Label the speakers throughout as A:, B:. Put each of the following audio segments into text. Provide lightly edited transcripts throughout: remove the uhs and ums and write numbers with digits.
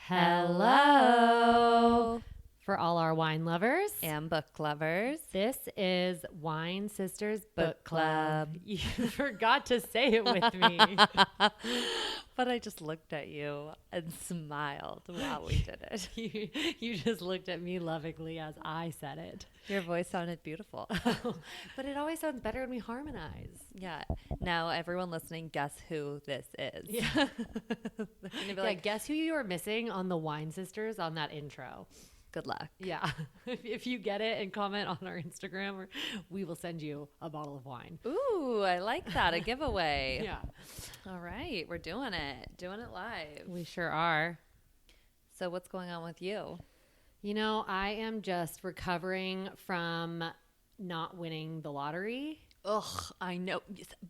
A: Hello.
B: For all our wine lovers
A: And book lovers.
B: this is Wine Sisters Book Club.
A: Club.
B: You forgot to say it with me.
A: But I just looked at you and smiled while we did it.
B: you just looked at me lovingly as I said it.
A: Your voice sounded beautiful.
B: But it always sounds better when we harmonize.
A: Yeah. Now, everyone listening, guess who this is.
B: Yeah.
A: They're gonna be like,
B: Guess who you were missing on the Wine Sisters on that intro?
A: good luck.
B: Yeah. If you get it and comment on our Instagram, we will send you a bottle of wine.
A: Ooh, I like that. A giveaway.
B: Yeah.
A: All right. We're doing it. Doing it live.
B: We sure are.
A: So what's going on with you?
B: You know, I am just recovering from not winning the lottery.
A: Ugh, I know.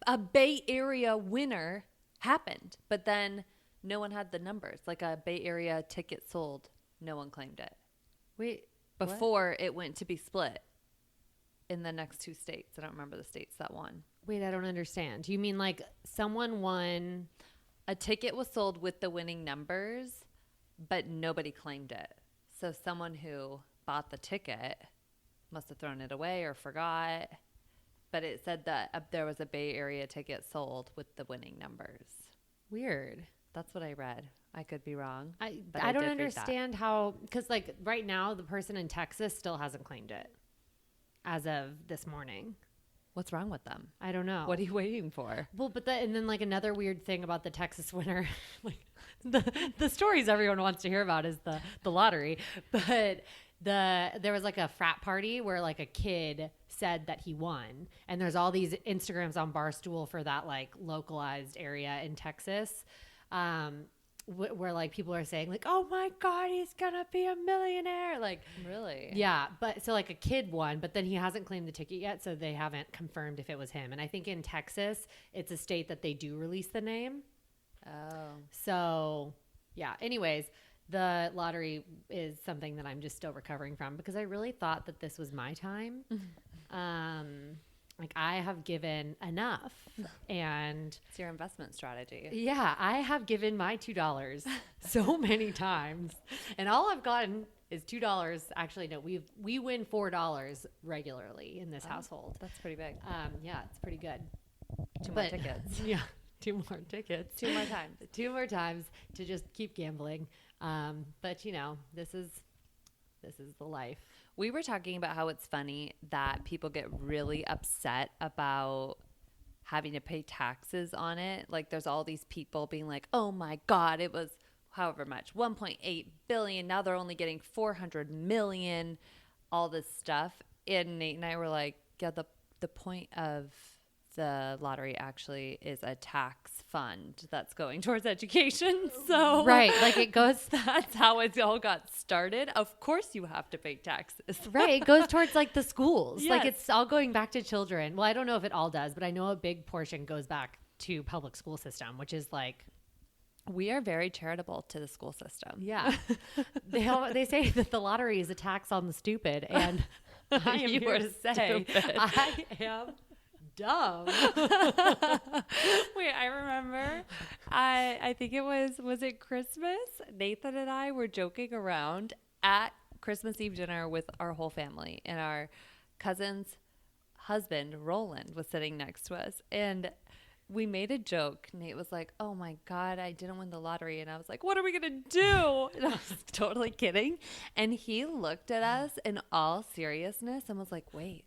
A: A Bay Area winner happened, but then no one had the numbers. Like a Bay Area ticket sold. No one claimed it.
B: Wait,
A: Before it went to be split in the next two states. I don't remember the states that won.
B: Wait, I don't understand. You mean like someone won?
A: A ticket was sold with the winning numbers, but nobody claimed it. So someone who bought the ticket must have thrown it away or forgot. But it said that there was a Bay Area ticket sold with the winning numbers.
B: Weird.
A: That's what I read. I could be wrong. but
B: I don't
A: did read that.
B: understand how, because like right now the person in Texas still hasn't claimed it as of this morning.
A: What's wrong with them?
B: I don't know.
A: What are you waiting for?
B: Well, and then like another weird thing about the Texas winner, like the stories everyone wants to hear about is the lottery, but there was like a frat party where like a kid said that he won, and there's all these Instagrams on Barstool for that like localized area in Texas, where like people are saying like, oh my God, he's gonna be a millionaire, like.
A: Really?
B: Yeah, but so like a kid won, but then he hasn't claimed the ticket yet, so they haven't confirmed if it was him. And I think in Texas, it's a state that they do release the name.
A: Oh.
B: So yeah, anyways, the lottery is something that I'm just still recovering from because I really thought that this was my time. Like I have given enough, and
A: It's your investment strategy.
B: yeah, I have given my $2 so many times, and all I've gotten is $2. Actually, no, we win $4 regularly in this household.
A: That's pretty big.
B: Yeah, it's pretty good.
A: Two more
B: But-
A: tickets.
B: Yeah, 2 more tickets.
A: 2 more times.
B: 2 more times to just keep gambling. But you know, this is the life.
A: We were talking about how it's funny that people get really upset about having to pay taxes on it. Like there's all these people being like, oh my God, it was however much, 1.8 billion. Now they're only getting 400 million, all this stuff. And Nate and I were like, yeah, the point of the lottery actually is a tax fund that's going towards education. So
B: Right, like it goes
A: that's how it all got started. Of course you have to pay taxes.
B: right, it goes towards like the schools. Like
A: Yes.
B: it's all going back to children. Well, I don't know if it all does, but I know a big portion goes back to public school system, which is like
A: We are very charitable to the school system.
B: yeah. They say that the lottery is a tax on the stupid, and I am
A: You
B: here
A: are
B: to say
A: stupid.
B: I am dumb.
A: Wait, I remember I think it was it Christmas? Nathan and I were joking around at Christmas Eve dinner with our whole family, and our cousin's husband, Roland, was sitting next to us, and we made a joke. Nate was like, oh my God, I didn't win the lottery. And I was like, what are we going to do? And I was totally kidding. And he looked at us in all seriousness and was like, wait,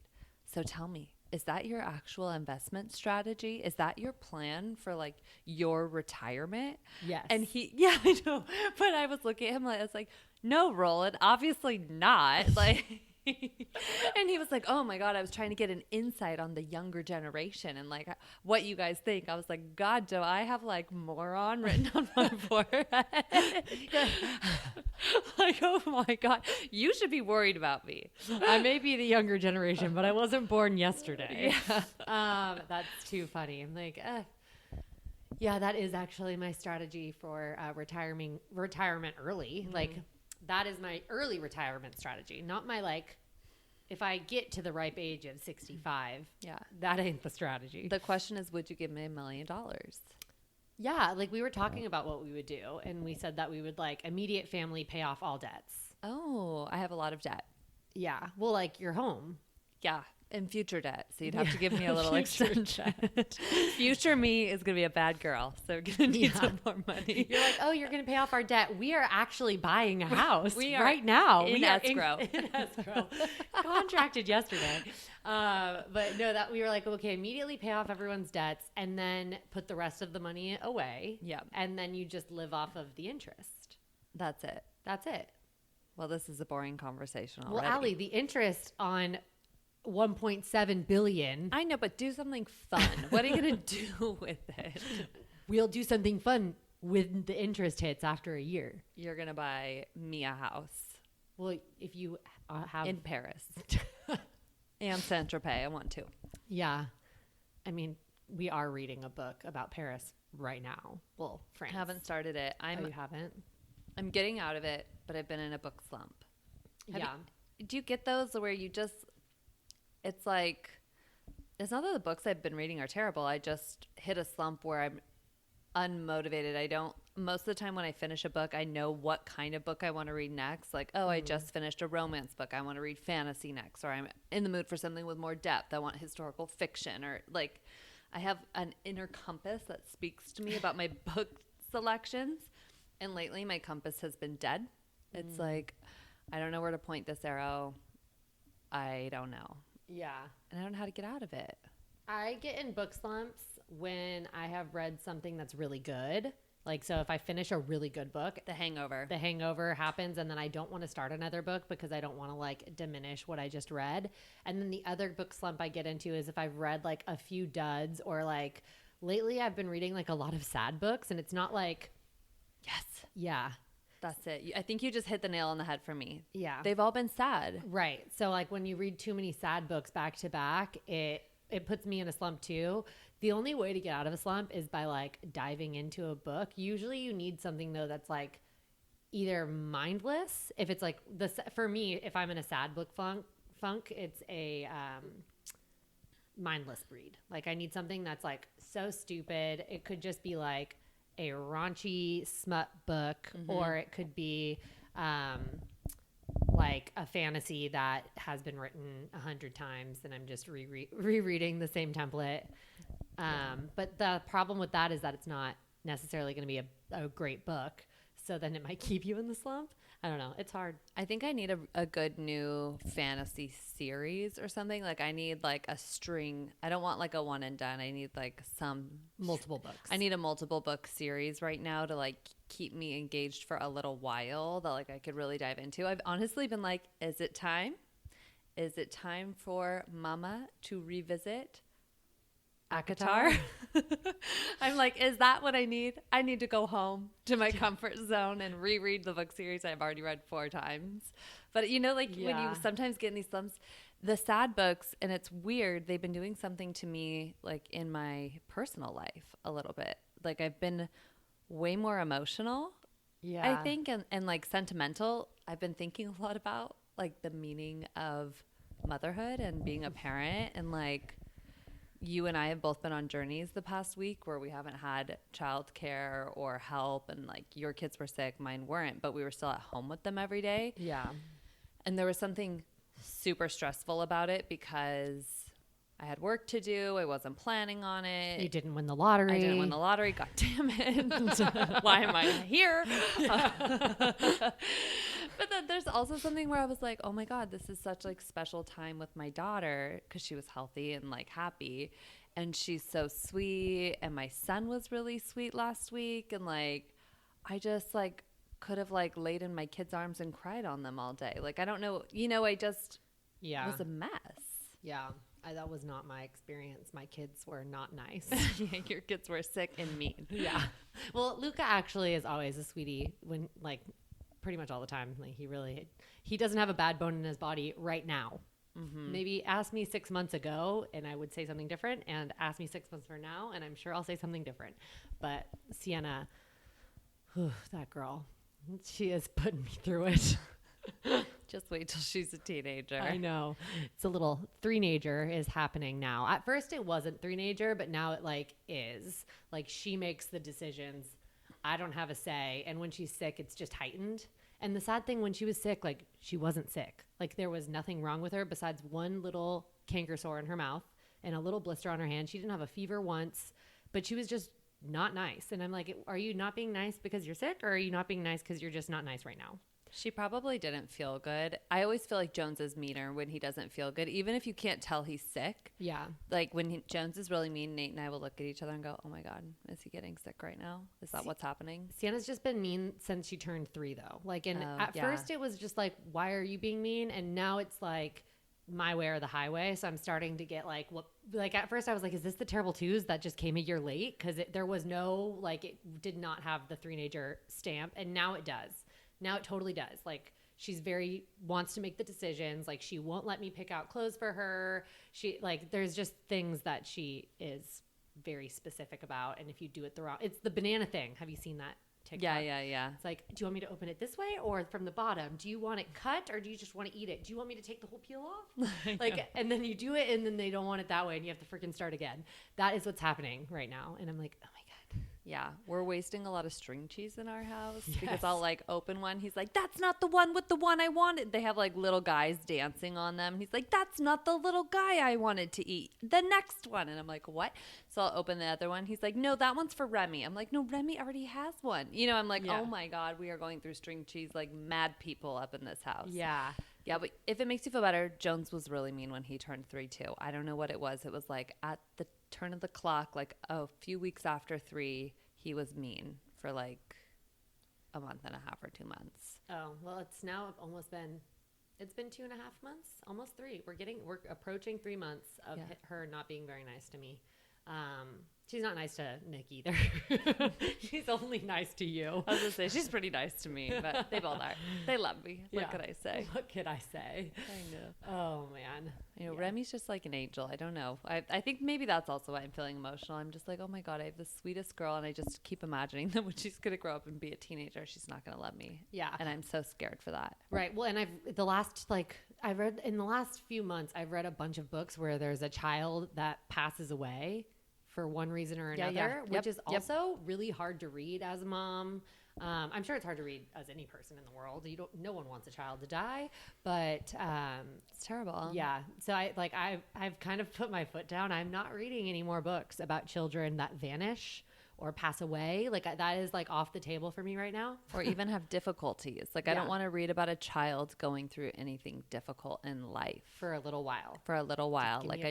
A: so tell me, is that your actual investment strategy? Is that your plan for like your retirement?
B: Yes.
A: And yeah, I know. But I was looking at him like, I was like, no, Roland, obviously not. Like, and he was like, oh my God, I was trying to get an insight on the younger generation and like what you guys think. I was like, God, do I have like moron written on my forehead? Like, oh my God, you should be worried about me.
B: I may be the younger generation, but I wasn't born yesterday.
A: Yeah.
B: That's too funny. I'm like, yeah, that is actually my strategy for retirement early.
A: Mm-hmm.
B: Like that is my early retirement strategy, not my like, if I get to the ripe age of 65,
A: Yeah.
B: that ain't the strategy.
A: The question is, would you give me $1 million?
B: Yeah, like we were talking about what we would do, and we said that we would like immediate family pay off all debts.
A: Oh, I have a lot of debt.
B: Yeah. Well, like your home.
A: Yeah. And future debt. So you'd have to give me a little
B: Future
A: extension. Future me is going to be a bad girl. So we're going to need some more money.
B: You're like, oh, you're going to pay off our debt. We are actually buying a house right
A: now.
B: We
A: are escrow.
B: In escrow. Contracted yesterday. But no, that we were like, okay, immediately pay off everyone's debts and then put the rest of the money away.
A: Yeah.
B: And then you just live off of the interest.
A: That's it.
B: That's it.
A: Well, this is a boring conversation already.
B: Well, Aly, the interest on 1.7 billion.
A: I know, but do something fun. What are you going to do with it?
B: We'll do something fun when the interest hits after a year.
A: You're going to buy me a house.
B: Well, if you have...
A: In Paris. And Saint-Tropez. I want to.
B: Yeah. I mean, we are reading a book about Paris right now. Well, France.
A: I haven't started it.
B: You haven't?
A: I'm getting out of it, but I've been in a book slump. Do you get those where you just... It's like, it's not that the books I've been reading are terrible. I just hit a slump where I'm unmotivated. Most of the time when I finish a book, I know what kind of book I want to read next. Like, I just finished a romance book. I want to read fantasy next. Or I'm in the mood for something with more depth. I want historical fiction. Or like, I have an inner compass that speaks to me about my book selections. And lately my compass has been dead. It's like, I don't know where to point this arrow. I don't know.
B: Yeah.
A: And I don't know how to get out of it.
B: I get in book slumps when I have read something that's really good. Like, so if I finish a really good book.
A: The
B: hangover happens, and then I don't want to start another book because I don't want to, like, diminish what I just read. And then the other book slump I get into is if I've read, like, a few duds or, like, lately I've been reading, like, a lot of sad books, and it's not like.
A: Yes.
B: Yeah.
A: That's it. I think you just hit the nail on the head for me.
B: Yeah.
A: They've all been sad.
B: Right. So like when you read too many sad books back to back, it puts me in a slump too. The only way to get out of a slump is by like diving into a book. Usually you need something though that's like either mindless. If it's like for me, if I'm in a sad book funk, it's a mindless read. Like I need something that's like so stupid. It could just be like a raunchy smut book, or it could be like a fantasy that has been written 100 times and I'm just rereading the same template. But the problem with that is that it's not necessarily going to be a great book. So then it might keep you in the slump. I don't know. It's hard.
A: I think I need a good new fantasy series or something. Like I need like a string. I don't want like a one and done. I need like
B: multiple books.
A: I need a multiple book series right now to like keep me engaged for a little while that like I could really dive into. I've honestly been like, is it time? Is it time for Mama to revisit Akatar? I'm like, is that what I need? I need to go home to my comfort zone and reread the book series I've already read 4 times. But you know, like when you sometimes get in these slumps, the sad books, and it's weird, they've been doing something to me like in my personal life a little bit. Like I've been way more emotional, I think, and like sentimental. I've been thinking a lot about like the meaning of motherhood and being a parent, and like you and I have both been on journeys the past week where we haven't had childcare or help, and like your kids were sick, mine weren't, but we were still at home with them every day.
B: Yeah.
A: And there was something super stressful about it because I had work to do. I wasn't planning on it.
B: You didn't win the lottery.
A: I didn't win the lottery. God damn it. Why am I here? But then there's also something where I was like, oh my God, this is such like special time with my daughter because she was healthy and like happy. And she's so sweet. And my son was really sweet last week. And like, I just like could have like laid in my kids' arms and cried on them all day. Like, I don't know. You know, I just was a mess.
B: Yeah. That was not my experience. My kids were not nice.
A: Yeah, your kids were sick and mean.
B: Yeah. Well, Luca actually is always a sweetie when like pretty much all the time. Like he doesn't have a bad bone in his body right now. Mm-hmm. Maybe ask me 6 months ago and I would say something different, and ask me 6 months from now and I'm sure I'll say something different. But Sienna, that girl, she is putting me through it.
A: Just wait till she's a teenager.
B: I know. It's a little three-nager is happening now. At first it wasn't three-nager, but now it like is. Like she makes the decisions. I don't have a say. And when she's sick, it's just heightened. And the sad thing, when she was sick, like she wasn't sick. Like there was nothing wrong with her besides one little canker sore in her mouth and a little blister on her hand. She didn't have a fever once, but she was just not nice. And I'm like, are you not being nice because you're sick, or are you not being nice because you're just not nice right now?
A: She probably didn't feel good. I always feel like Jones is meaner when he doesn't feel good, even if you can't tell he's sick.
B: Yeah.
A: Like when Jones is really mean, Nate and I will look at each other and go, oh my God, is he getting sick right now? Is that what's happening?
B: Sienna's just been mean since she turned 3 though. Like, and at first it was just like, why are you being mean? And now it's like my way or the highway. So I'm starting to get like, what, like at first I was like, is this the terrible twos that just came a year late? Cause there was no, like, it did not have the three-nager stamp, and now it does. Now it totally does. Like, she's wants to make the decisions. Like, she won't let me pick out clothes for her. She, like, there's just things that she is very specific about. And if you do it the wrong, it's the banana thing. Have you seen that TikTok?
A: Yeah.
B: It's like, do you want me to open it this way or from the bottom? Do you want it cut, or do you just want to eat it? Do you want me to take the whole peel off? Like, and then you do it and then they don't want it that way and you have to freaking start again. That is what's happening right now. And I'm like, oh my God.
A: Yeah, we're wasting a lot of string cheese in our house because I'll like open one. He's like, that's not the one with the one I wanted. They have like little guys dancing on them. He's like, that's not the little guy I wanted to eat. The next one. And I'm like, what? So I'll open the other one. He's like, no, that one's for Remy. I'm like, no, Remy already has one. You know, I'm like, oh my God, we are going through string cheese like mad people up in this house.
B: Yeah.
A: Yeah, but if it makes you feel better, Jones was really mean when he turned 3 too. I don't know what it was. It was like at the turn of the clock, like a few weeks after 3, he was mean for like a month and a half or 2 months.
B: Oh, well, it's now almost been, it's been 2.5 months, almost 3. We're approaching 3 months of her not being very nice to me. She's not nice to Nick either. She's only nice to you.
A: I was going to say, she's pretty nice to me, but they both are. They love me. What could I say?
B: What could I say?
A: I know.
B: Oh, man.
A: You know, Remy's just like an angel. I don't know. I think maybe that's also why I'm feeling emotional. I'm just like, oh my God, I have the sweetest girl. And I just keep imagining that when she's going to grow up and be a teenager, she's not going to love me.
B: Yeah.
A: And I'm so scared for that.
B: Right. Well, and in the last few months, I've read a bunch of books where there's a child that passes away for one reason or another, which is also really hard to read as a mom. I'm sure it's hard to read as any person in the world. No one wants a child to die, but
A: it's terrible.
B: Yeah. So I've kind of put my foot down. I'm not reading any more books about children that vanish or pass away. Like that is like off the table for me right now.
A: Or even have difficulties. Like I don't want to read about a child going through anything difficult in life.
B: For a little while.
A: Like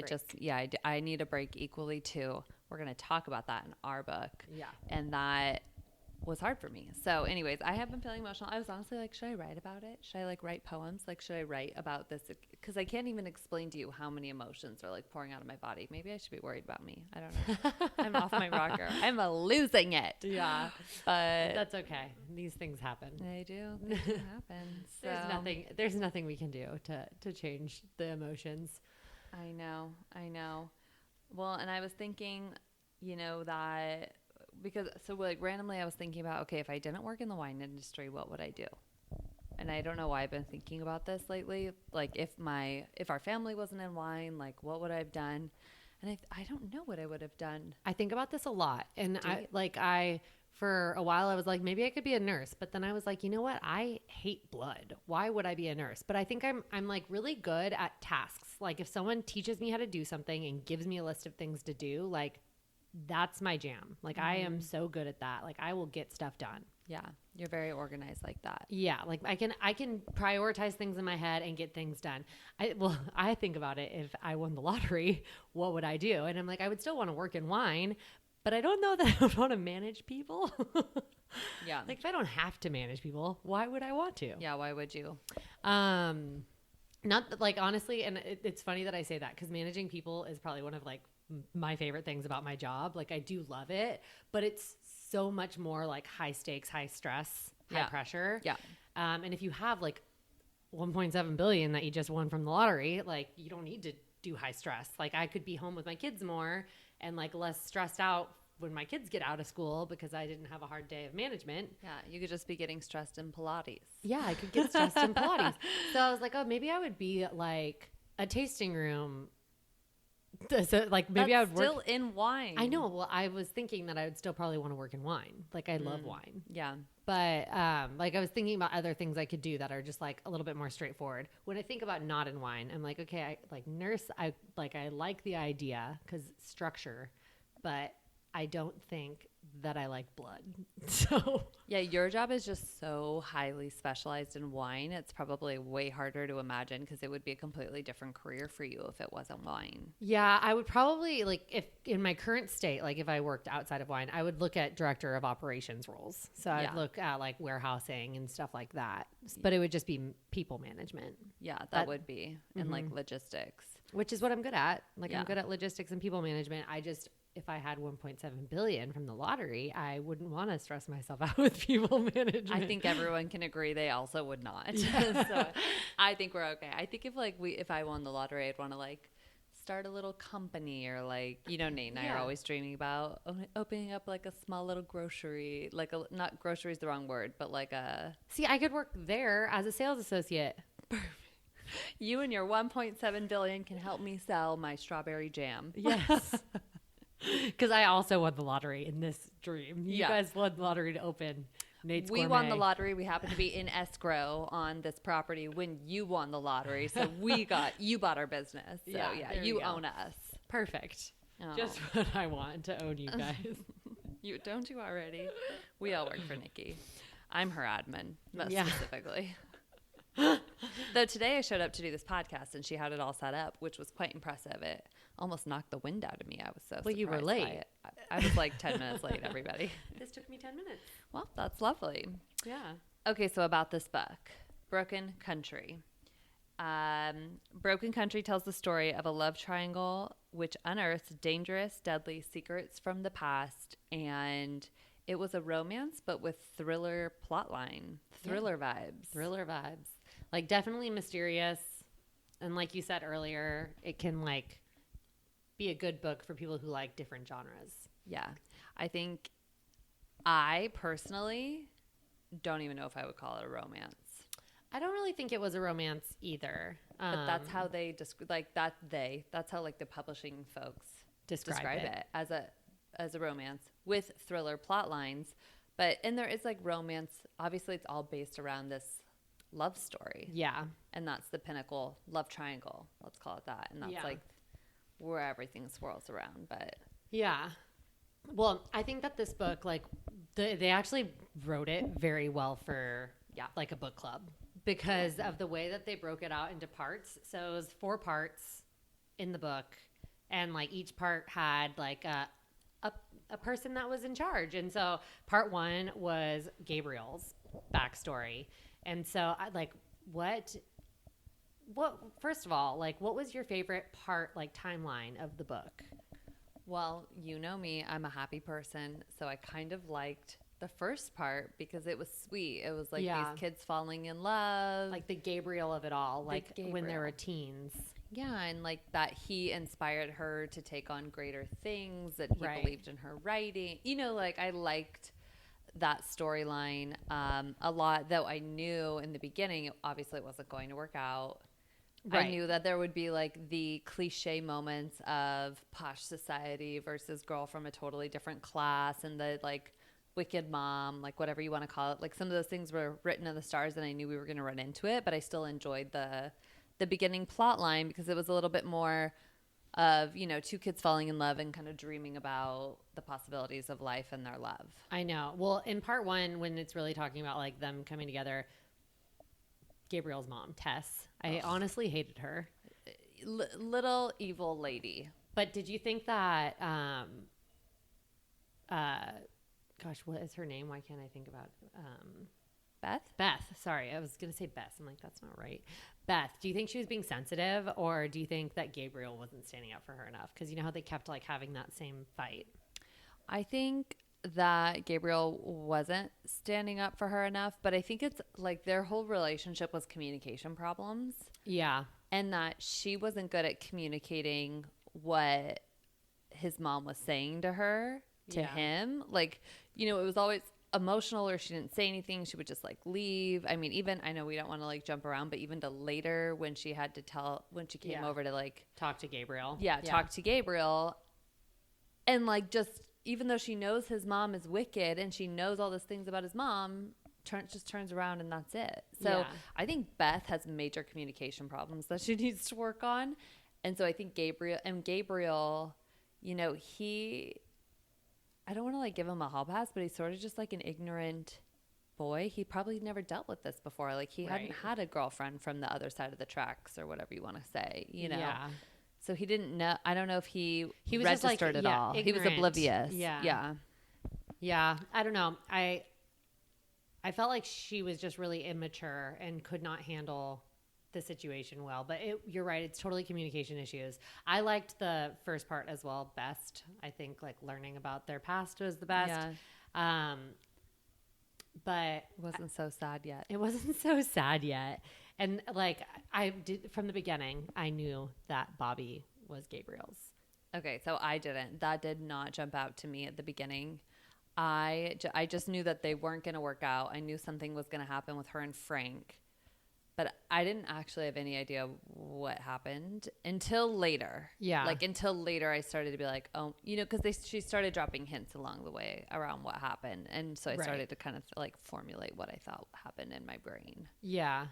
A: I need a break equally too. We're going to talk about that in our book.
B: Yeah.
A: And that was hard for me. So anyways, I have been feeling emotional. I was honestly like, should I write about it? Should I like write poems? Like, should I write about this? Because I can't even explain to you how many emotions are like pouring out of my body. Maybe I should be worried about me. I don't know. I'm off my rocker. I'm losing it.
B: Yeah.
A: But
B: that's okay. These things happen.
A: They do. They do happen. So.
B: There's nothing we can do to change the emotions.
A: I know. Well, and I was thinking, that because randomly I was thinking about, okay, if I didn't work in the wine industry, what would I do? And I don't know why I've been thinking about this lately. Like if our family wasn't in wine, like what would I have done? And I don't know what I would have done.
B: I think about this a lot. And for a while I was like, maybe I could be a nurse, but then I was like, you know what? I hate blood. Why would I be a nurse? But I think I'm like really good at tasks. Like if someone teaches me how to do something and gives me a list of things to do, like that's my jam. Like I am so good at that. Like I will get stuff done.
A: Yeah. You're very organized like that.
B: Yeah. Like I can prioritize things in my head and get things done. I think about it. If I won the lottery, what would I do? And I'm like, I would still want to work in wine, but I don't know that I would want to manage people.
A: Yeah.
B: Like if I don't have to manage people, why would I want to?
A: Yeah. Why would you?
B: Not like honestly. And it's funny that I say that because managing people is probably one of like my favorite things about my job. Like I do love it, but it's so much more like high stakes, high stress, high pressure.
A: Yeah.
B: And if you have like 1.7 billion that you just won from the lottery, like you don't need to do high stress. Like I could be home with my kids more and like less stressed out when my kids get out of school because I didn't have a hard day of management.
A: Yeah, you could just be getting stressed in Pilates.
B: Yeah, I could get stressed in Pilates. So I was like, oh, maybe I would be like a tasting room. So like maybe I would work
A: still in wine.
B: I know. Well, I was thinking that I would still probably want to work in wine. Like I love wine.
A: Yeah.
B: But like I was thinking about other things I could do that are just like a little bit more straightforward. When I think about not in wine, I'm like, okay, I like nurse. I like the idea because structure, but I don't think that I like blood. So
A: yeah, your job is just so highly specialized in wine. It's probably way harder to imagine because it would be a completely different career for you if it wasn't wine.
B: yeah, I would probably like if in my current state, like if I worked outside of wine, I would look at director of operations roles. So I'd look at like warehousing and stuff like that. But it would just be people management.
A: Yeah, that would be. And like logistics.
B: Which is what I'm good at. Like
A: Yeah.
B: I'm good at logistics and people management. I just if I had 1.7 billion from the lottery, I wouldn't want to stress myself out with people management.
A: I think everyone can agree they also would not. So I think we're okay. I think if I won the lottery, I'd want to like start a little company or like, you know, Nate and I are always dreaming about opening up like a small little grocery, like not grocery is the wrong word, but like a.
B: See, I could work there as a sales associate.
A: You and your 1.7 billion can help me sell my strawberry jam.
B: Yes. Because I also won the lottery in this dream. You guys won the lottery to open Nate's
A: We
B: Gourmet.
A: won the lottery. We happened to be in escrow on this property when you won the lottery. So you bought our business. So yeah, you own us.
B: Perfect.
A: Oh.
B: Just what I want to own you guys.
A: Don't you already? We all work for Nikki. I'm her admin, most specifically. Though today I showed up to do this podcast and she had it all set up, which was quite impressive. It almost knocked the wind out of me. I was so surprised.
B: You were late.
A: I was like 10 minutes late, everybody.
B: This took me 10 minutes.
A: Well, that's lovely.
B: Yeah.
A: Okay, so about this book, Broken Country. Broken Country tells the story of a love triangle which unearths dangerous, deadly secrets from the past. And it was a romance, but with thriller plotline, thriller vibes.
B: Thriller vibes. Like definitely mysterious. And like you said earlier, it can like be a good book for people who like different genres.
A: Yeah. I think I personally don't even know if I would call it a romance.
B: I don't really think it was a romance either.
A: But that's how they that's how like the publishing folks describe it as a romance with thriller plot lines. And there is like romance. Obviously it's all based around this love story.
B: Yeah.
A: And that's the pinnacle love triangle. Let's call it that. And that's like where everything swirls around. But
B: yeah. Well, I think that this book, like they actually wrote it very well for like a book club because of the way that they broke it out into parts. So it was 4 parts in the book, and like each part had like a person that was in charge. And so part 1 was Gabriel's backstory. And so I like what first of all, like what was your favorite part, like timeline of the book?
A: Well, you know me, I'm a happy person, so I kind of liked the first part because it was sweet. It was like these kids falling in love.
B: Like the Gabriel of it all, like when they were teens.
A: Yeah, and like that he inspired her to take on greater things, that he believed in her writing. You know, like I liked that storyline a lot, though I knew in the beginning, obviously it wasn't going to work out. I knew that there would be like the cliche moments of posh society versus girl from a totally different class and the like wicked mom, like whatever you want to call it. Like some of those things were written in the stars and I knew we were going to run into it, but I still enjoyed the beginning plot line because it was a little bit more of, you know, 2 kids falling in love and kind of dreaming about the possibilities of life and their love.
B: I know. Well, in part 1, when it's really talking about like them coming together, Gabriel's mom, Tess, I honestly hated her.
A: Little evil lady.
B: But did you think that, gosh, what is her name? Why can't I think about
A: Beth?
B: Beth. Sorry, I was going to say Beth. I'm like, that's not right. Beth, do you think she was being sensitive, or do you think that Gabriel wasn't standing up for her enough? Because you know how they kept like having that same fight?
A: I think that Gabriel wasn't standing up for her enough, but I think it's like their whole relationship was communication problems.
B: Yeah.
A: And that she wasn't good at communicating what his mom was saying to her to him. Like, you know, it was always emotional, or she didn't say anything. She would just like leave. I mean, even, I know we don't want to like jump around, but even to later when she had to tell, when she came over to like
B: talk to Gabriel.
A: Talk to Gabriel. And like, just, even though she knows his mom is wicked and she knows all those things about his mom, just turns around and that's it. So I think Beth has major communication problems that she needs to work on. And so I think Gabriel, you know, I don't want to like give him a hall pass, but he's sort of just like an ignorant boy. He probably never dealt with this before. Like he hadn't had a girlfriend from the other side of the tracks, or whatever you want to say, you know? Yeah. So he didn't know. I don't know if he was registered at all. Ignorant. He was oblivious. Yeah.
B: I don't know. I felt like she was just really immature and could not handle the situation well. But you're right. It's totally communication issues. I liked the first part as well best. I think like learning about their past was the best. Yeah. But
A: it wasn't so sad yet.
B: It wasn't so sad yet. And like I did from the beginning, I knew that Bobby was Gabriel's.
A: Okay, so I didn't. That did not jump out to me at the beginning. I just knew that they weren't going to work out. I knew something was going to happen with her and Frank. But I didn't actually have any idea what happened until later. Yeah. Like until later I started to be like, oh, you know, because she started dropping hints along the way around what happened. And so I started to kind of like formulate what I thought happened in my brain.
B: Yeah.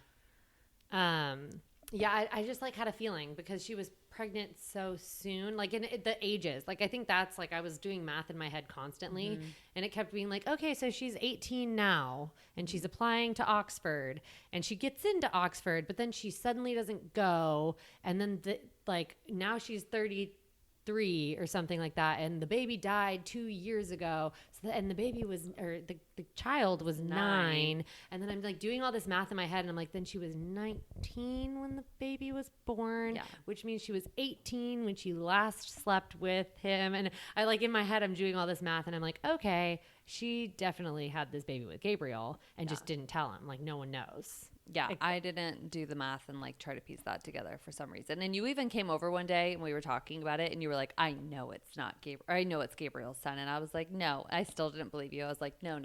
B: I just like had a feeling because she was pregnant so soon, like in the ages. Like I think that's like I was doing math in my head constantly, and it kept being like, okay, so she's 18 now and she's applying to Oxford and she gets into Oxford, but then she suddenly doesn't go, and then like now she's 33 or something like that, and the baby died 2 years ago, and the baby was, or the child was 9, and then I'm like doing all this math in my head, and I'm like, then she was 19 when the baby was born, which means she was 18 when she last slept with him. And I like in my head I'm doing all this math, and I'm like, okay, she definitely had this baby with Gabriel and just didn't tell him. Like no one knows.
A: Yeah, I didn't do the math and like try to piece that together for some reason. And you even came over one day and we were talking about it, and you were like, I know it's not Gabriel. I know it's Gabriel's son. And I was like, no, I still didn't believe you. I was like, no.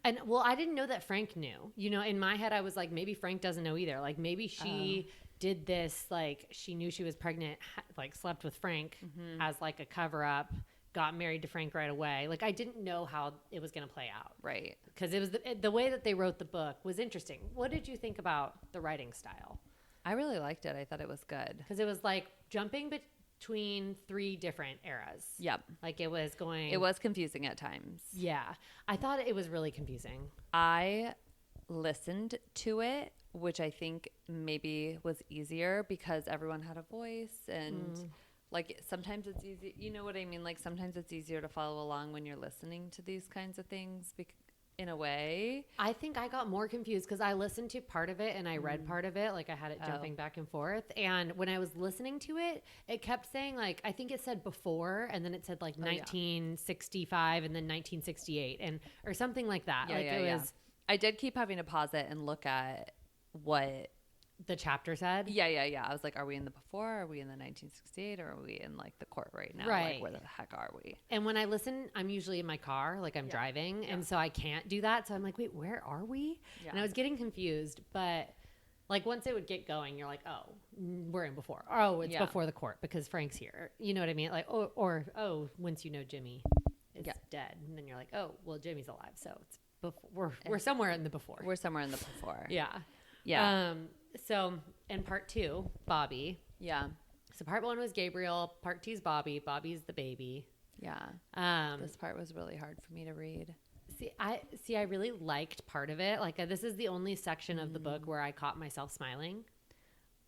B: And well, I didn't know that Frank knew. You know, in my head, I was like, maybe Frank doesn't know either. Like maybe she did this, like she knew she was pregnant, like slept with Frank as like a cover up, got married to Frank right away. Like I didn't know how it was going to play out. Right. Because it was the way that they wrote the book was interesting. What did you think about the writing style?
A: I really liked it. I thought it was good.
B: Because it was like jumping between 3 different eras. Yep. Like it was
A: confusing at times.
B: Yeah. I thought it was really confusing.
A: I listened to it, which I think maybe was easier because everyone had a voice, and like sometimes it's easy, you know what I mean? Like sometimes it's easier to follow along when you're listening to these kinds of things in a way.
B: I think I got more confused because I listened to part of it and I read part of it. Like I had it jumping back and forth. And when I was listening to it, it kept saying like, I think it said before, and then it said like 1965 and then 1968 or something like that.
A: Yeah,
B: like
A: it was. I did keep having to pause it and look at what
B: the chapter said.
A: Yeah. I was like, are we in the before? Are we in the 1968? Or are we in like the court right now?
B: Right.
A: Like, where the heck are we?
B: And when I listen, I'm usually in my car, like I'm driving. And so I can't do that. So I'm like, wait, where are we? Yeah. And I was getting confused, but like once it would get going, you're like, oh, we're in before. Oh, it's before the court because Frank's here. You know what I mean? Like, or once you know Jimmy is dead, and then you're like, oh, well, Jimmy's alive. So it's before. We're somewhere in the before.
A: We're somewhere in the before.
B: Yeah. Yeah. So in part 2, Bobby. Yeah. So part 1 was Gabriel. Part 2 is Bobby. Bobby's the baby.
A: Yeah. This part was really hard for me to read.
B: I really liked part of it. Like this is the only section of the book where I caught myself smiling.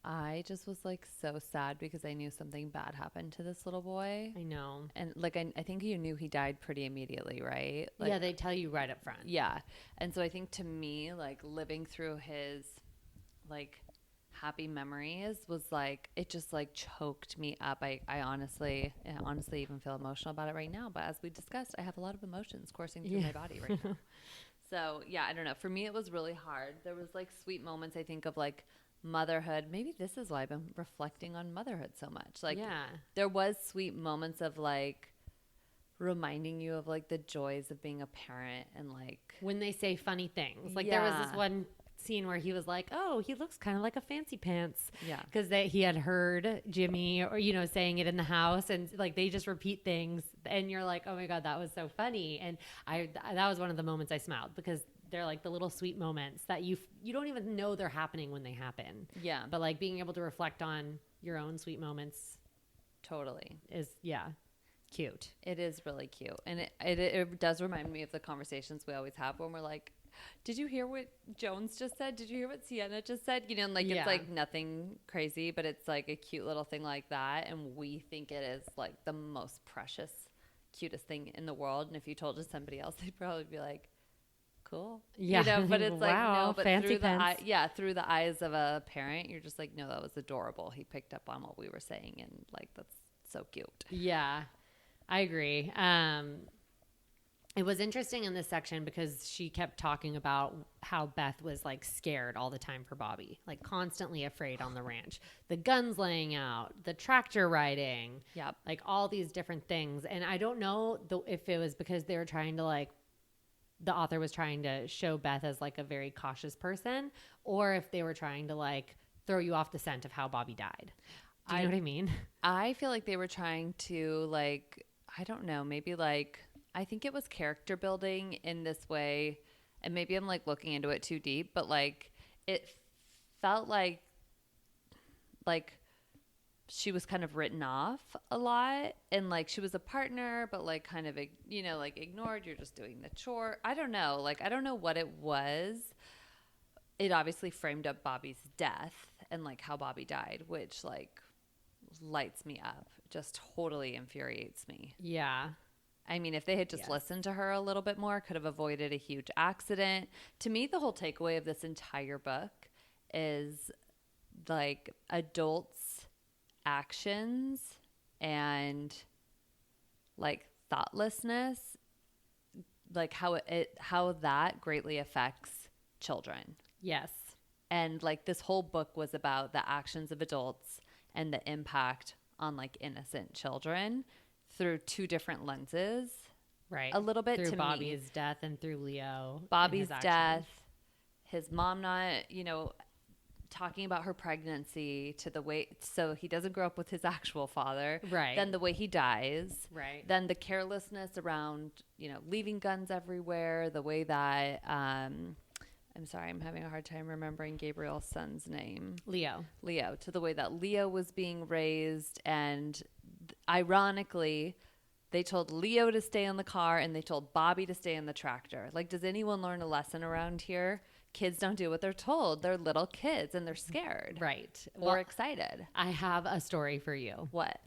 A: I just was like so sad because I knew something bad happened to this little boy.
B: I know.
A: And like, I think you knew he died pretty immediately, right? Like,
B: yeah, they tell you right up front.
A: Yeah. And so I think to me, like living through his like happy memories was like, it just like choked me up. I honestly even feel emotional about it right now. But as we discussed, I have a lot of emotions coursing through my body right now. So yeah, I don't know. For me, it was really hard. There was like sweet moments, I think, of like motherhood. Maybe this is why I've been reflecting on motherhood so much. Like there was sweet moments of like reminding you of like the joys of being a parent and like
B: When they say funny things. Like there was this one scene where he was like, oh, he looks kind of like a fancy pants.
A: Yeah.
B: Because he had heard Jimmy or, saying it in the house, and like they just repeat things and you're like, oh my God, that was so funny. And that was one of the moments I smiled, because they're like the little sweet moments that you don't even know they're happening when they happen.
A: Yeah.
B: But like being able to reflect on your own sweet moments
A: Totally.
B: is, cute.
A: It is really cute. And it does remind me of the conversations we always have when we're like, did you hear what Jones just said? Did you hear what Sienna just said? And like, it's like nothing crazy, but it's like a cute little thing like that. And we think it is like the most precious, cutest thing in the world. And if you told it to somebody else, they'd probably be like, cool.
B: Yeah.
A: But it's like,
B: wow,
A: no, but
B: fancy
A: through
B: pants.
A: through the eyes of a parent, you're just like, no, that was adorable. He picked up on what we were saying. And like, that's so cute.
B: Yeah, I agree. It was interesting in this section because she kept talking about how Beth was like scared all the time for Bobby, like constantly afraid on the ranch. The guns laying out, the tractor riding, like all these different things. And I don't know if it was because they were trying to like, the author was trying to show Beth as like a very cautious person, or if they were trying to like throw you off the scent of how Bobby died. Do you know what I mean?
A: I feel like they were trying to like, I don't know, maybe like, I think it was character building in this way, and maybe I'm like looking into it too deep, but like it felt like she was kind of written off a lot, and like she was a partner, but like kind of, like ignored. You're just doing the chore. I don't know. Like, I don't know what it was. It obviously framed up Bobby's death and like how Bobby died, which like lights me up. Just totally infuriates me.
B: Yeah.
A: I mean, if they had just listened to her a little bit more, could have avoided a huge accident. To me, the whole takeaway of this entire book is like adults' actions and like thoughtlessness, like how that greatly affects children.
B: Yes.
A: And like this whole book was about the actions of adults and the impact on like innocent children through two different lenses.
B: Right.
A: A little bit
B: through
A: to
B: Bobby's
A: me.
B: death and through Leo.
A: Bobby's death, his mom not, talking about her pregnancy, to the way, so he doesn't grow up with his actual father.
B: Right.
A: Then the way he dies.
B: Right.
A: Then the carelessness around, leaving guns everywhere, the way that, I'm sorry, I'm having a hard time remembering Gabriel's son's name.
B: Leo,
A: to the way that Leo was being raised. And ironically, they told Leo to stay in the car and they told Bobby to stay in the tractor. Like, does anyone learn a lesson around here? Kids don't do what they're told. They're little kids and they're scared.
B: Right.
A: Or excited.
B: I have a story for you.
A: What?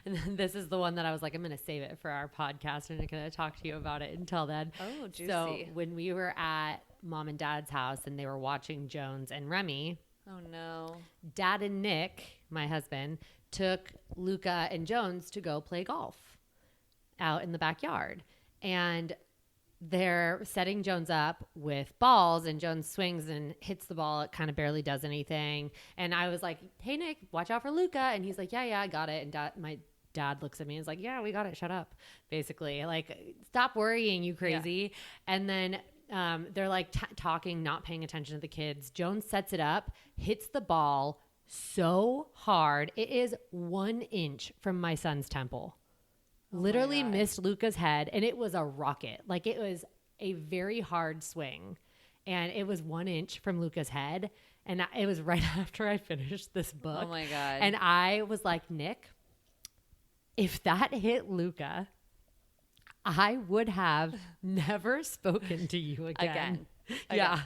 B: And this is the one that I was like, I'm going to save it for our podcast and I'm going to talk to you about it until then.
A: Oh, juicy.
B: So when we were at Mom and Dad's house and they were watching Jones and Remy.
A: Oh, no.
B: Dad and Nick, my husband, took Luca and Jones to go play golf out in the backyard. And they're setting Jones up with balls, and Jones swings and hits the ball. It kind of barely does anything. And I was like, hey, Nick, watch out for Luca. And he's like, yeah, I got it. And my dad looks at me and is like, yeah, we got it. Shut up. Basically, like, stop worrying, you crazy. Yeah. And then they're like talking, not paying attention to the kids. Jones sets it up, hits the ball so hard. It is 1 inch from my son's temple. Literally missed Luca's head, and it was a rocket. Like, it was a very hard swing, and it was 1 inch from Luca's head. And it was right after I finished this book.
A: Oh my God.
B: And I was like, Nick, if that hit Luca, I would have never spoken to you again. Yeah.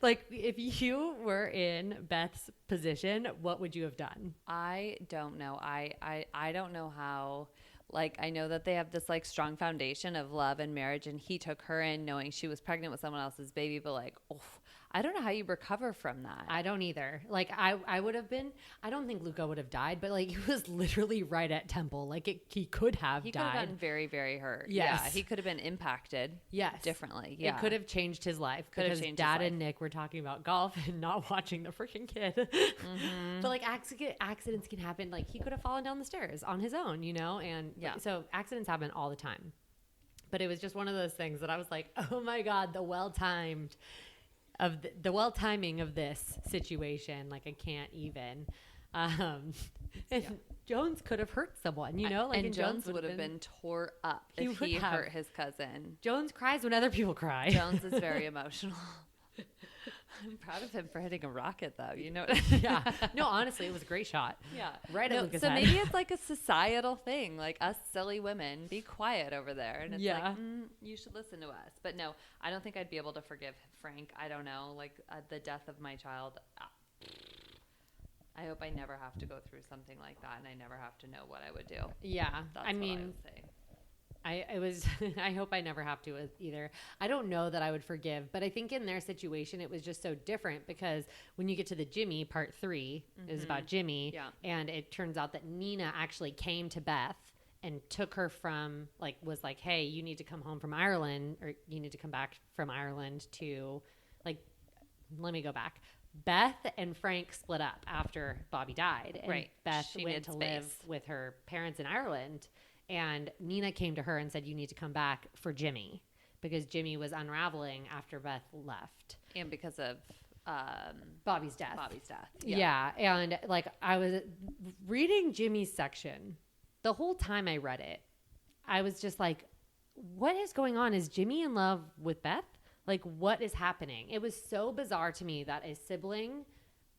B: Like, if you were in Beth's position, what would you have done?
A: I don't know. I don't know how. Like, I know that they have this like strong foundation of love and marriage, and he took her in knowing she was pregnant with someone else's baby, but like, I don't know how you recover from that.
B: I don't either. Like I would have been. I don't think Luca would have died, but like he was literally right at Temple. Like he could have
A: He
B: died.
A: could have gotten very, very hurt.
B: Yes.
A: Yeah, he could have been impacted.
B: Yes.
A: Differently. Yeah,
B: It could have changed his life because Dad and Nick were talking about golf and not watching the freaking kid. But like accidents can happen. Like he could have fallen down the stairs on his own, you know? And so accidents happen all the time. But it was just one of those things that I was like, oh my God, the well timing of this situation. Like I can't even. And Jones could have hurt someone, you know? Like
A: and Jones would have been tore up if he hurt his cousin.
B: Jones cries when other people cry.
A: Jones is very emotional. I'm proud of him for hitting a rocket, though. You know?
B: Yeah. No, honestly, it was a great shot.
A: Yeah.
B: Right at Lucas'
A: so
B: head.
A: maybe it's like a societal thing, like us silly women, be quiet over there. And it's like, you should listen to us. But no, I don't think I'd be able to forgive Frank. I don't know. Like the death of my child. I hope I never have to go through something like that, and I never have to know what I would do.
B: Yeah.
A: That's what I would say.
B: I hope I never have to either. I don't know that I would forgive, but I think in their situation, it was just so different because when you get to the Jimmy part 3 is about Jimmy.
A: Yeah.
B: And it turns out that Nina actually came to Beth and took her from was like, hey, you need to come home from Ireland, or you need to come back from Ireland to let me go back. Beth and Frank split up after Bobby died. And
A: right.
B: Beth
A: She
B: went to live with her parents in Ireland. And Nina came to her and said, you need to come back for Jimmy, because Jimmy was unraveling after Beth left.
A: And because of
B: Bobby's death.
A: Yeah.
B: And I was reading Jimmy's section. The whole time I read it, I was just like, what is going on? Is Jimmy in love with Beth? Like, what is happening? It was so bizarre to me that a sibling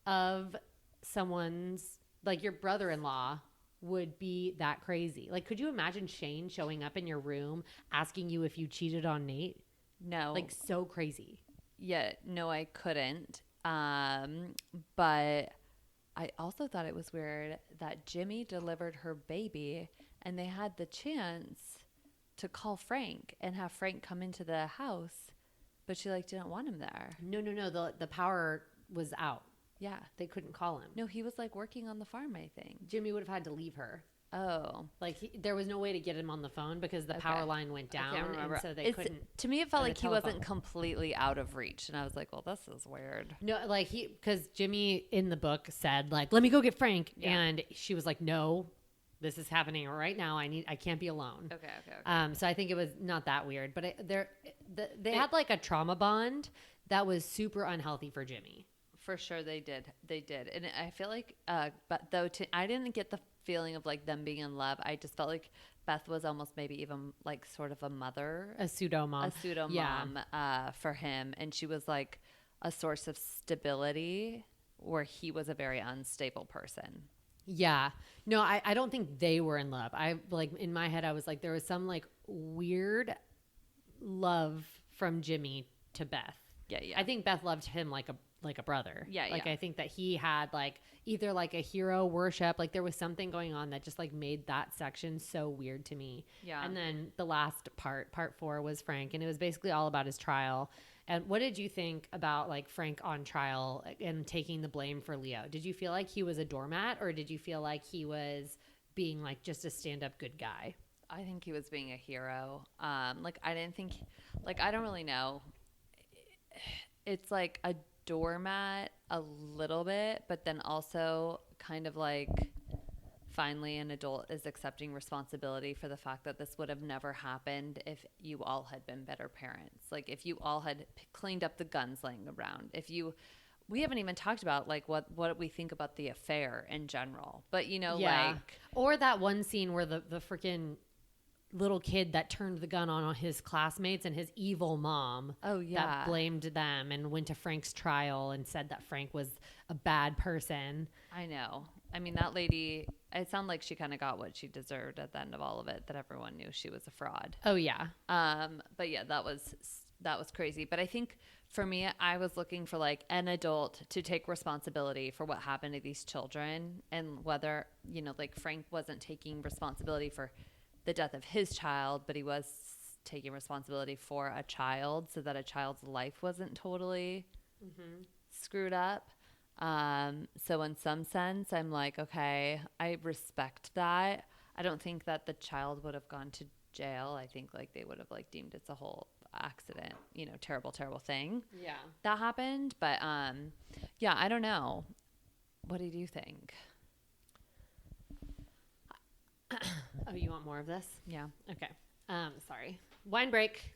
B: of someone's, like your brother-in-law, would be that crazy. Like, could you imagine Shane showing up in your room asking you if you cheated on Nate?
A: No.
B: Like, so crazy.
A: Yeah, no, I couldn't. But I also thought it was weird that Jimmy delivered her baby and they had the chance to call Frank and have Frank come into the house, but she didn't want him there.
B: No. The power was out.
A: Yeah.
B: They couldn't call him.
A: No, he was working on the farm, I think.
B: Jimmy would have had to leave her.
A: Oh.
B: There was no way to get him on the phone because the power line went down.
A: I can't remember.
B: And so they couldn't.
A: To me, it felt like he wasn't completely out of reach. And I was like, well, this is weird.
B: No, because Jimmy in the book said, let me go get Frank. Yeah. And she was like, no, this is happening right now. I can't be alone.
A: Okay.
B: So I think it was not that weird. But they had a trauma bond that was super unhealthy for Jimmy.
A: For sure they did. And I feel like, I didn't get the feeling of them being in love. I just felt like Beth was almost maybe even sort of a mother.
B: A pseudo mom
A: for him. And she was a source of stability where he was a very unstable person.
B: Yeah. No, I don't think they were in love. In my head, I was there was some weird love from Jimmy to Beth.
A: Yeah.
B: I think Beth loved him like a brother.
A: Yeah.
B: I think that he had either a hero worship. There was something going on that just made that section so weird to me.
A: Yeah.
B: And then the last part 4 was Frank, and it was basically all about his trial. And what did you think about Frank on trial and taking the blame for Leo? Did you feel like he was a doormat, or did you feel like he was being just a stand-up good guy?
A: I think he was being a hero. I didn't think I don't really know. It's a doormat a little bit, but then also kind of finally an adult is accepting responsibility for the fact that this would have never happened if you all had been better parents. If you all had cleaned up the guns laying around. We haven't even talked about what we think about the affair in general, but
B: or that one scene where the freaking little kid that turned the gun on his classmates and his evil mom.
A: Oh, yeah.
B: That blamed them and went to Frank's trial and said that Frank was a bad person.
A: I know. I mean, that lady, it sounded like she kind of got what she deserved at the end of all of it, that everyone knew she was a fraud.
B: Oh, yeah.
A: But yeah, that was crazy. But I think for me, I was looking for an adult to take responsibility for what happened to these children, and whether, Frank wasn't taking responsibility for the death of his child, but he was taking responsibility for a child so that a child's life wasn't totally screwed up. So in some sense, I'm like, okay, I respect that. I don't think that the child would have gone to jail. I think like they would have like deemed it's a whole accident, you know, terrible, terrible thing
B: Yeah.
A: that happened. But yeah, I don't know. What did you think?
B: Oh, you want more of this?
A: Yeah.
B: Okay. Sorry. Wine break.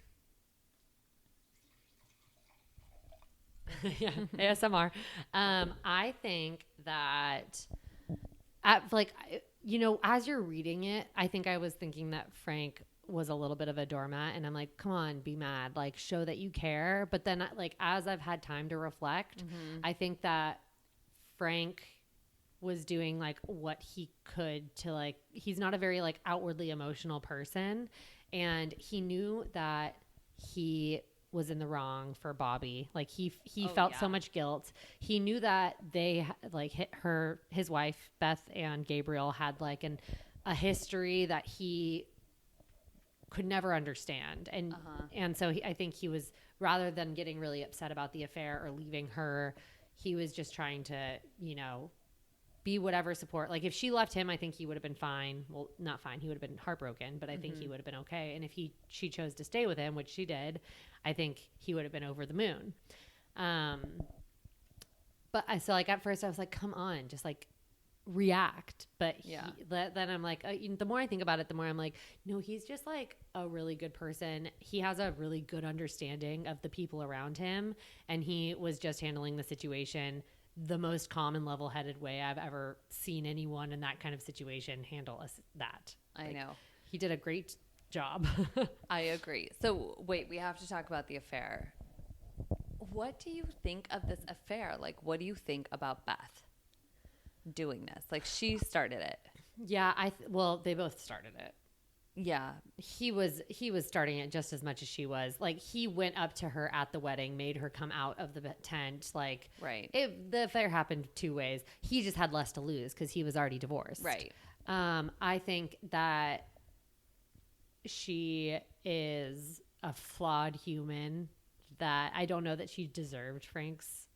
B: Yeah, ASMR. I think that as you're reading it, I think I was thinking that Frank was a little bit of a doormat, and I'm like, come on, be mad, like show that you care. But then like as I've had time to reflect, I think that Frank was doing like what he could to like, he's not a very like outwardly emotional person, and he knew that he was in the wrong for Bobby. Like he felt so much guilt. He knew that they like his wife Beth and Gabriel had like a history that he could never understand, and so I think he was, rather than getting really upset about the affair or leaving her, he was just trying to, you know, be whatever support. Like if she left him, I think he would have been fine. Well, not fine. He would have been heartbroken, but I think he would have been okay. And if she chose to stay with him, which she did, I think he would have been over the moon. But so like at first I was like, come on, just like react. But then I'm like, the more I think about it, the more I'm like, no, he's just like a really good person. He has a really good understanding of the people around him, and he was just handling the situation the most calm and level-headed way I've ever seen anyone in that kind of situation handle that.
A: I know.
B: He did a great job.
A: I agree. So wait, we have to talk about the affair. What do you think of this affair? Like, what do you think about Beth doing this? Like, she started it.
B: Yeah, well, they both started it.
A: Yeah.
B: He was starting it just as much as she was. Like, he went up to her at the wedding, made her come out of the tent. Like,
A: right.
B: The affair happened two ways. He just had less to lose because he was already divorced.
A: Right.
B: I think that she is a flawed human, that I don't know that she deserved Frank's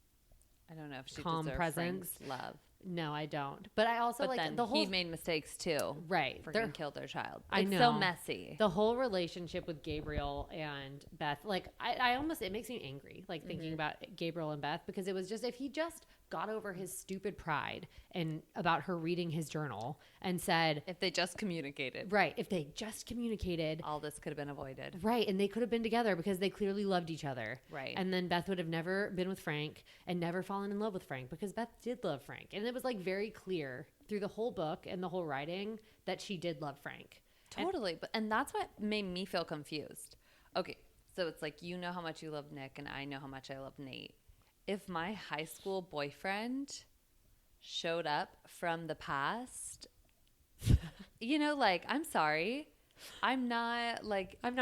A: I don't know if she
B: calm
A: deserved
B: presence.
A: Frank's love.
B: No, I don't. But I also
A: But
B: like
A: then
B: the whole
A: he made mistakes too.
B: Right.
A: Freaking killed their child.
B: I
A: It's
B: know.
A: so messy.
B: The whole relationship with Gabriel and Beth, like I almost, it makes me angry, like thinking about Gabriel and Beth, because it was just, if he just got over his stupid pride and about her reading his journal and said,
A: If they just communicated.
B: right, if they just communicated,
A: All this could have been avoided.
B: right, and they could have been together because they clearly loved each other.
A: Right.
B: And then Beth would have never been with Frank and never fallen in love with Frank, because Beth did love Frank. And it was like very clear through the whole book and the whole writing that she did love Frank.
A: Totally. And that's what made me feel confused. Okay. So it's like, you know how much you love Nick, and I know how much I love Nate. If my high school boyfriend showed up from the past, you know, like, I'm sorry. I'm not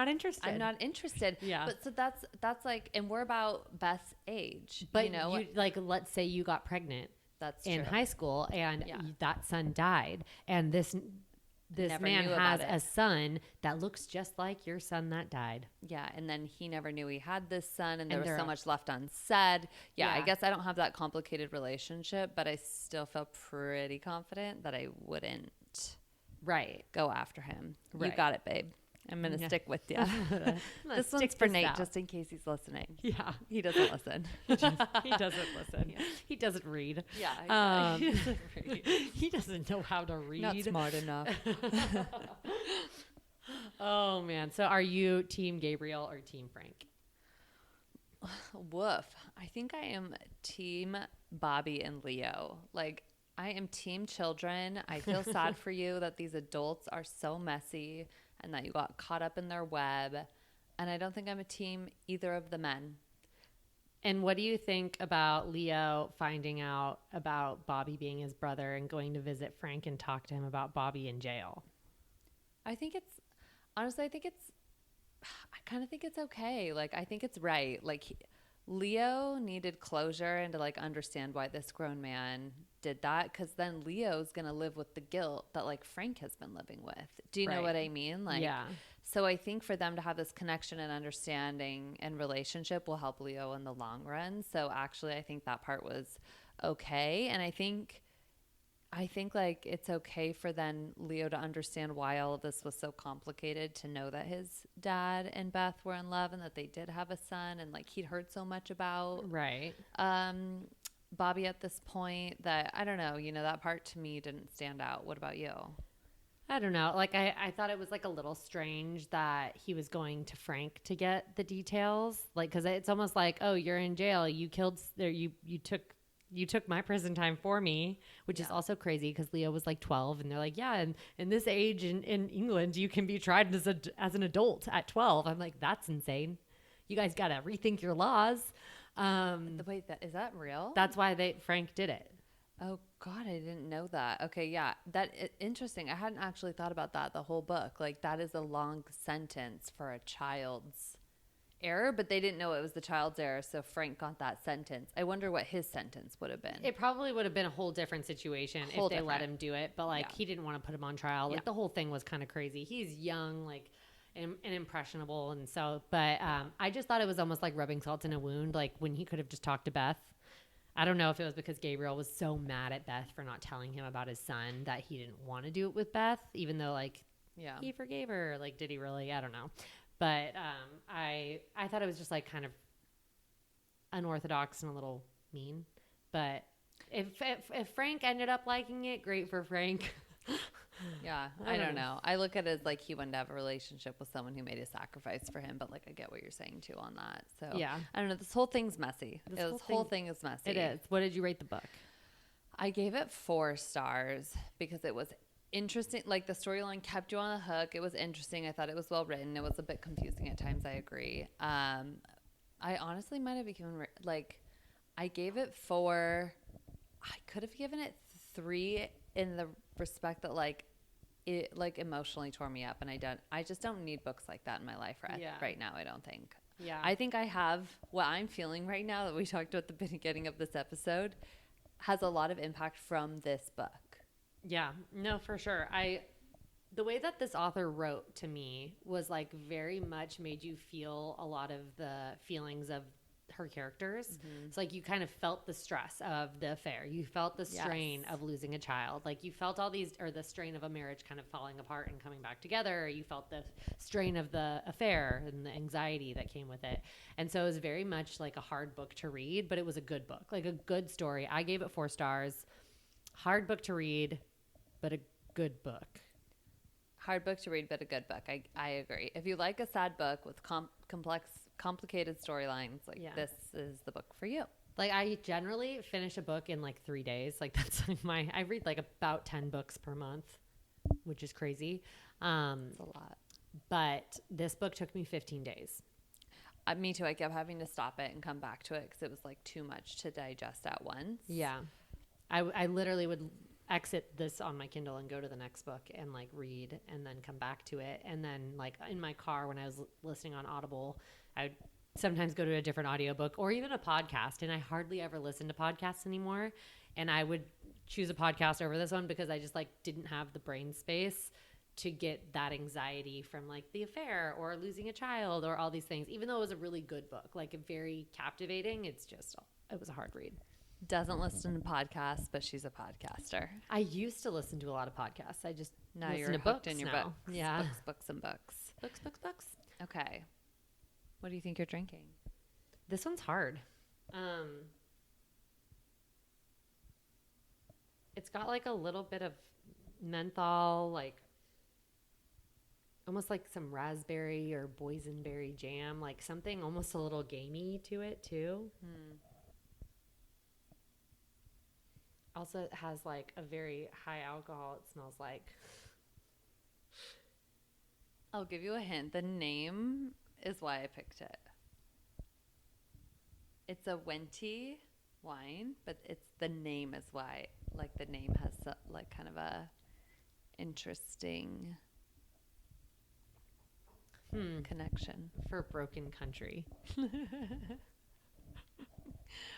A: interested. I'm not interested.
B: Yeah.
A: But so that's like, and we're about Beth's age.
B: But
A: you know,
B: like, let's say you got pregnant
A: that's
B: in
A: true.
B: high school and
A: Yeah.
B: that son died, and this
A: Never
B: man
A: knew about
B: has
A: it.
B: a son that looks just like your son that died.
A: Yeah, and then he never knew he had this son, and there
B: And
A: was
B: they're-
A: so much left unsaid. Yeah, I
B: Yeah.
A: guess I don't have that complicated relationship, but I still feel pretty confident that I wouldn't
B: Right.
A: go after him. You
B: Right.
A: got it, babe. I'm going to
B: Yeah.
A: stick with you. This
B: stick
A: one's for
B: this
A: Nate,
B: out.
A: just in case he's listening.
B: Yeah.
A: He doesn't listen.
B: He doesn't listen.
A: Yeah.
B: He doesn't read.
A: Yeah, he doesn't read.
B: He doesn't know how to read.
A: Not smart enough.
B: Oh, man. So are you Team Gabriel or Team Frank?
A: Woof. I think I am team Bobby and Leo. Like, I am team children. I feel sad for you that these adults are so messy and that you got caught up in their web. And I don't think I'm a team either of the men.
B: And what do you think about Leo finding out about Bobby being his brother and going to visit Frank and talk to him about Bobby in jail?
A: I think it's, honestly, I kind of think it's okay. Like, I think it's right. Like, Leo needed closure and to like understand why this grown man did that, because then Leo's gonna live with the guilt that like Frank has been living with. Do you know
B: Right.
A: what I mean? Like,
B: Yeah.
A: so I think for them to have this connection and understanding and relationship will help Leo in the long run. So actually, I think that part was okay, and I think like it's okay for then Leo to understand why all of this was so complicated, to know that his dad and Beth were in love and that they did have a son, and like he'd heard so much about
B: Right.
A: Bobby at this point that I don't know, that part to me didn't stand out. What about you?
B: I don't know. Like I thought it was like a little strange that he was going to Frank to get the details. Like, because it's almost like, oh, you're in jail. You killed. You took my prison time for me, which is also crazy because Leo was like 12, and they're like, yeah, and in this age in England, you can be tried as an adult at 12. I'm like, that's insane. You guys got to rethink your laws.
A: Wait, is that real?
B: That's why Frank did it.
A: Oh God, I didn't know that. Okay, yeah, interesting. I hadn't actually thought about that the whole book. Like that is a long sentence for a child's error, but they didn't know it was the child's error, so Frank got that sentence. I wonder what his sentence would have been.
B: It probably would have been a whole different situation if they let him do it, but like he didn't want to put him on trial. Like the whole thing was kind of crazy. He's young, like and impressionable, and so. But I just thought it was almost like rubbing salt in a wound, like when he could have just talked to Beth. I don't know if it was because Gabriel was so mad at Beth for not telling him about his son that he didn't want to do it with Beth, even though like he forgave her. Like, did he really? I don't know. But I thought it was just like kind of unorthodox and a little mean. But if Frank ended up liking it, great for Frank.
A: Yeah, I don't know. I look at it as like he wanted to have a relationship with someone who made a sacrifice for him, but like I get what you're saying too on that. So
B: yeah,
A: I don't know. This whole thing's messy. This whole thing is messy.
B: It is. What did you rate the book?
A: I gave it 4 stars because it was interesting. Like the storyline kept you on the hook. It was interesting. I thought it was well written. It was a bit confusing at times. I agree. I honestly might have given I gave it 4. I could have given it 3 in the respect that like it like emotionally tore me up, and I just don't need books like that in my life right now. I don't think.
B: Yeah.
A: I think I have what I'm feeling right now that we talked about at the beginning of this episode has a lot of impact from this book.
B: Yeah, no, for sure. The way that this author wrote to me was like very much made you feel a lot of the feelings of her characters. Mm-hmm. It's like you kind of felt the stress of the affair. You felt the strain of losing a child. Like you felt the strain of a marriage kind of falling apart and coming back together. You felt the strain of the affair and the anxiety that came with it. And so it was very much like a hard book to read, but it was a good book, like a good story. I gave it 4 stars. Hard book to read, but a good book.
A: Hard book to read, but a good book. I agree. If you like a sad book with complicated storylines, this is the book for you.
B: Like I generally finish a book in like 3 days. Like that's like I read like about 10 books per month, which is crazy.
A: It's a lot.
B: But this book took me 15 days.
A: Me too. I kept having to stop it and come back to it because it was like too much to digest at once.
B: Yeah. I literally would exit this on my Kindle and go to the next book and like read and then come back to it. And then like in my car when I was listening on Audible, I would sometimes go to a different audiobook or even a podcast. And I hardly ever listen to podcasts anymore. And I would choose a podcast over this one because I just like didn't have the brain space to get that anxiety from like the affair or losing a child or all these things, even though it was a really good book, like very captivating. It was a hard read.
A: Doesn't listen to podcasts, but she's a podcaster.
B: I used to listen to a lot of podcasts. I just
A: now
B: listen
A: you're
B: to
A: hooked
B: books
A: in your
B: now.
A: books.
B: Yeah,
A: books and books.
B: Books.
A: Okay, what do you think you're drinking?
B: This one's hard. It's got like a little bit of menthol, like almost like some raspberry or boysenberry jam, like something almost a little gamey to it too. Also, it has like a very high alcohol. It smells like.
A: I'll give you a hint. The name is why I picked it. It's a Wenti wine, but the name is why. Like the name has like kind of a interesting connection.
B: For Broken Country.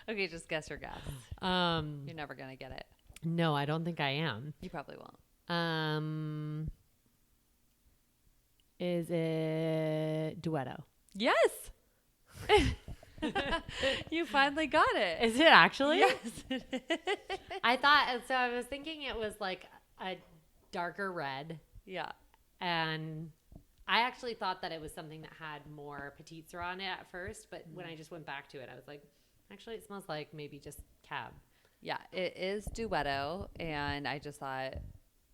A: Okay, just guess your guess. You're never gonna get it.
B: No, I don't think I am.
A: You probably won't.
B: Is it duetto?
A: Yes. You finally got it.
B: Is it actually?
A: Yes.
B: I thought so. I was thinking it was like a darker red,
A: Yeah.
B: and I actually thought that it was something that had more petite sirah on it at first. But when I just went back to it, I was like, actually, it smells like maybe just cab.
A: Yeah, it is duetto, and I just thought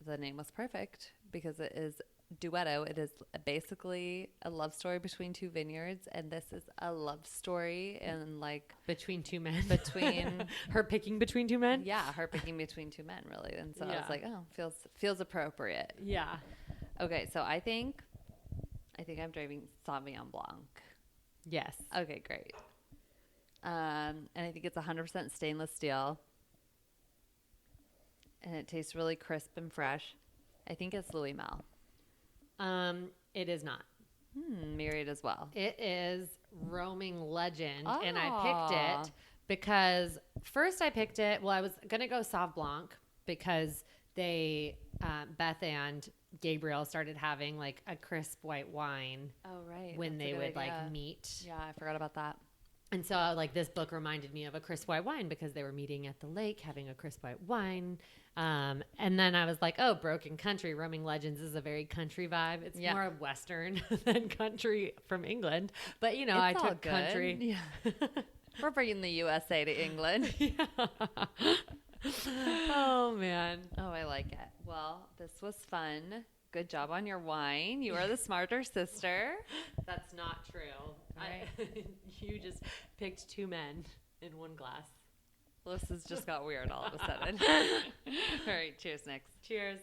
A: the name was perfect because it is duetto. It is basically a love story between two vineyards, and this is a love story and like
B: Between two men.
A: between
B: her picking between two men.
A: yeah, her picking between two men really. And so I
B: Yeah.
A: was like, oh, feels appropriate.
B: Yeah.
A: Okay, so I think I'm driving Sauvignon Blanc.
B: Yes.
A: Okay, great. And I think it's 100% stainless steel. And it tastes really crisp and fresh. I think it's Louis Mel.
B: It is not.
A: Myriad as well.
B: It is Roaming Legend, and I
A: Ah.
B: picked it because first I picked it. Well, I was gonna go Sauv Blanc because they, Beth and Gabriel started having like a crisp white wine
A: Oh, right.
B: when
A: That's a
B: they
A: good
B: would like
A: idea.
B: meet.
A: Yeah, I forgot about that.
B: And so like this book reminded me of a crisp white wine because they were meeting at the lake having a crisp white wine. And then I was like, oh, Broken Country, Roaming Legends is a very country vibe. It's
A: Yeah.
B: more Western than country from England. But, you know,
A: It's
B: I
A: all
B: took
A: good.
B: country.
A: Yeah. We're bringing the USA to England.
B: Oh, man.
A: Oh, I like it. Well, this was fun. Good job on your wine. You are the smarter sister.
B: That's not true. You just picked two men in one glass.
A: This has just got weird all of a sudden. All right. Cheers, Nix.
B: Cheers.